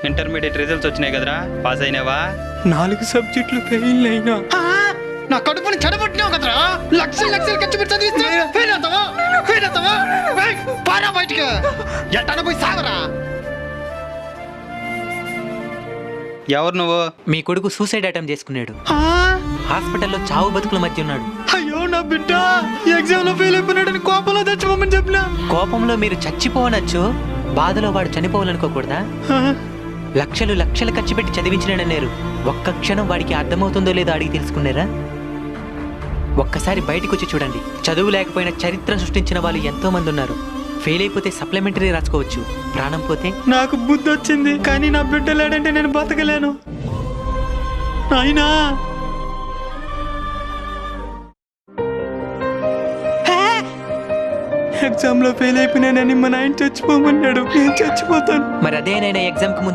Intermediate results వచ్చినాయి కదరా, pass అయినావా? 4 సబ్జెక్టులు ఫెయిల్ అయినా. నా కడుపుని చెడబుట్టినావు కదరా, లక్షలు లక్షలు ఖర్చు పెట్టి చదివిస్తే ఫెయిల్ అవుతావా? పారా బయటికి, ఎట్టన పోయి సాగరా. ఎవరు నువ్వు? మీ కొడుకు సూసైడ్ అటెంప్ట్ చేసుకున్నాడు. హాస్పిటల్లో చావు బతుకుల మధ్య ఉన్నాడు. అయ్యో నా బిడ్డ ఎగ్జామ్ లో ఫెయిల్ అయిపోయినాడని కోపంలో తెచ్చిపోమని చెప్పిన. కోపంలో మీరు చచ్చిపోవనొచ్చు, బాధలో వాడు చనిపోవాలనుకోకూడదా? లక్షలు లక్షలు ఖర్చు పెట్టి చదివించినాడన్నారు. ఒక్క క్షణం వాడికి అర్థమవుతుందో లేదో అడిగి తెలుసుకున్నారా? ఒక్కసారి బయటకు వచ్చి చూడండి. చదువు లేకపోయినా చరిత్ర సృష్టించిన వాళ్ళు ఎంతో మంది ఉన్నారు. ఫెయిల్ అయిపోతే సప్లిమెంటరీ రాసుకోవచ్చు, ప్రాణం పోతే. నాకు బుద్ధి వచ్చింది, కానీ నా బిడ్డ లేడంటే నేను బతకలేను. అయినా ఎగ్జామ్ లో ఫెయిల్ అయిపోయినానని మా నాయన చచ్చిపోమన్నాడు. నేను చచ్చిపోతాను. మరి అదేనైనా ఎగ్జామ్ కు ముందు